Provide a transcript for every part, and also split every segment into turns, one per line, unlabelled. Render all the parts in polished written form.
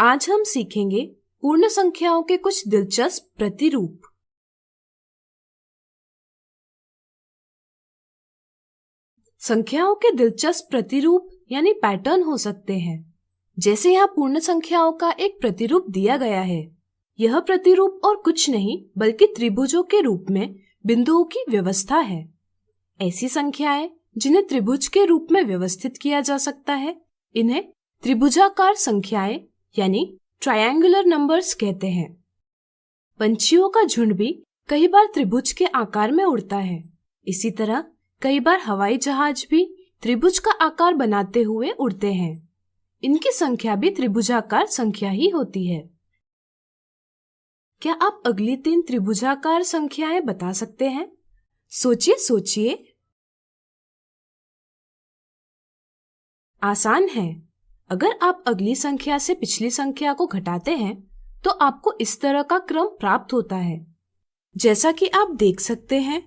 आज हम सीखेंगे पूर्ण संख्याओं के कुछ दिलचस्प प्रतिरूप। संख्याओं के दिलचस्प प्रतिरूप यानी पैटर्न हो सकते हैं। जैसे यहाँ पूर्ण संख्याओं का एक प्रतिरूप दिया गया है। यह प्रतिरूप और कुछ नहीं बल्कि त्रिभुजों के रूप में बिंदुओं की व्यवस्था है। ऐसी संख्याएं जिन्हें त्रिभुज के रूप में व्यवस्थित किया जा सकता है, इन्हें त्रिभुजाकार संख्याएं यानी ट्रायंगुलर नंबर्स कहते हैं। पंछियों का झुंड भी कई बार त्रिभुज के आकार में उड़ता है। इसी तरह कई बार हवाई जहाज भी त्रिभुज का आकार बनाते हुए उड़ते हैं। इनकी संख्या भी त्रिभुजाकार संख्या ही होती है। क्या आप अगली 3 त्रिभुजाकार संख्याएं बता सकते हैं? सोचिए। आसान है। अगर आप अगली संख्या से पिछली संख्या को घटाते हैं तो आपको इस तरह का क्रम प्राप्त होता है। जैसा कि आप देख सकते हैं,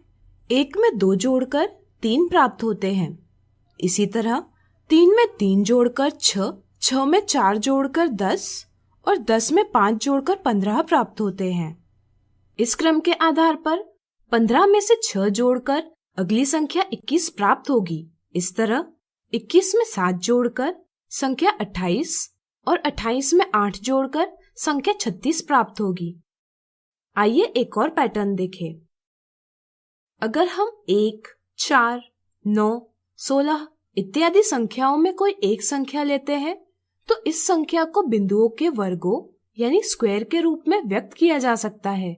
1 में 2 जोड़कर 3 प्राप्त होते हैं। इसी तरह 3 में 3 जोड़कर 6, 6 में 4 जोड़कर 10 और 10 में 5 जोड़कर 15 प्राप्त होते हैं। इस क्रम के आधार पर 15 में से 6 जोड़कर अगली संख्या 21 प्राप्त होगी। इस तरह 21 में 7 जोड़कर संख्या 28 और 28 में 8 जोड़कर संख्या 36 प्राप्त होगी। आइए एक और पैटर्न देखें। अगर हम 1, 4, 9, 16 इत्यादि संख्याओं में कोई एक संख्या लेते हैं तो इस संख्या को बिंदुओं के वर्गों यानी स्क्वायर के रूप में व्यक्त किया जा सकता है।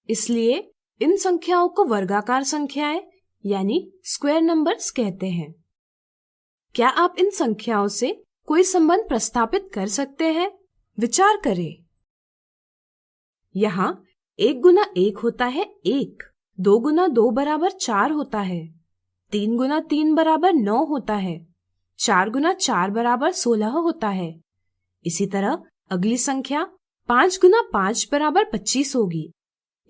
इसलिए इन संख्याओं को वर्गाकार संख्याएं यानी स्क्वायर नंबर्स कहते हैं। क्या आप इन संख्याओं से कोई संबंध प्रस्थापित कर सकते हैं? विचार करें। यहाँ 1 गुना 1 होता है 1, 2 गुना 2 बराबर 4 होता है, 3 गुना 3 बराबर 9 होता है, 4 गुना 4 बराबर 16 होता है। इसी तरह अगली संख्या 5 गुना 5 बराबर 25 होगी।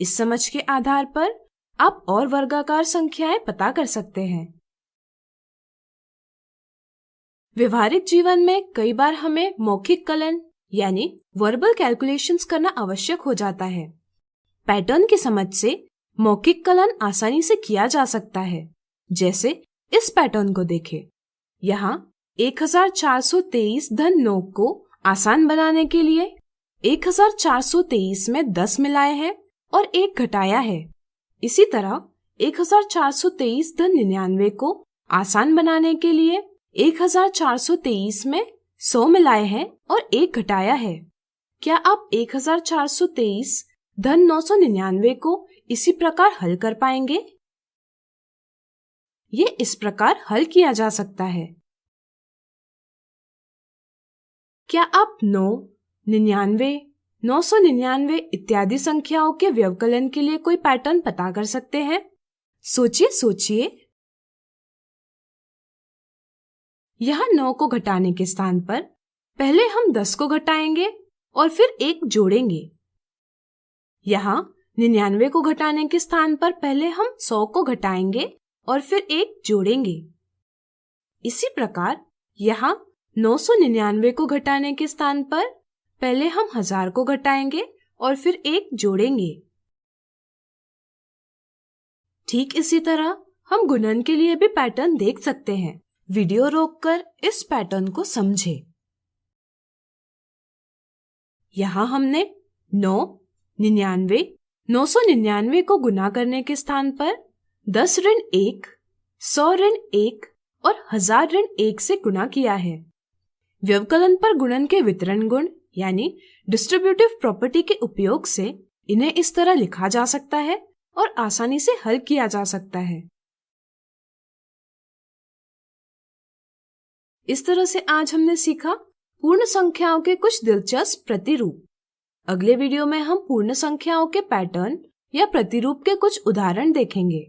इस समझ के आधार पर आप और वर्गाकार संख्याएं पता कर सकते हैं। व्यवहारिक जीवन में कई बार हमें मौखिक कलन यानी वर्बल कैलकुलेशंस करना आवश्यक हो जाता है। पैटर्न की समझ से मौखिक कलन आसानी से किया जा सकता है। जैसे इस पैटर्न को देखें। यहाँ 1423 धन 9 को आसान बनाने के लिए 1423 में 10 मिलाए हैं और 1 घटाया है। इसी तरह 1423 धन 99 को आसान बनाने के लिए 1423 में 100 मिलाए हैं और 1 घटाया है। क्या आप 1423 धन 999 को इसी प्रकार हल कर पाएंगे? ये इस प्रकार हल किया जा सकता है। क्या आप 9, 99, 999 इत्यादि संख्याओं के व्यवकलन के लिए कोई पैटर्न पता कर सकते हैं? सोचिए। यहाँ 9 को घटाने के स्थान पर पहले हम 10 को घटाएंगे और फिर 1 जोड़ेंगे। यहाँ 99 को घटाने के स्थान पर पहले हम 100 को घटाएंगे और फिर 1 जोड़ेंगे। इसी प्रकार यहाँ 999 को घटाने के स्थान पर पहले हम 1000 को घटाएंगे और फिर 1 जोड़ेंगे। ठीक इसी तरह हम गुणन के लिए भी पैटर्न देख सकते हैं। वीडियो रोककर इस पैटर्न को समझें। यहाँ हमने 9, 99, 999 को गुना करने के स्थान पर 10 ऋण 1, 100 ऋण 1 और 1000 ऋण 1 से गुना किया है। व्यवकलन पर गुणन के वितरण गुण यानी डिस्ट्रीब्यूटिव प्रॉपर्टी के उपयोग से इन्हें इस तरह लिखा जा सकता है और आसानी से हल किया जा सकता है। इस तरह से आज हमने सीखा पूर्ण संख्याओं के कुछ दिलचस्प प्रतिरूप। अगले वीडियो में हम पूर्ण संख्याओं के पैटर्न या प्रतिरूप के कुछ उदाहरण देखेंगे।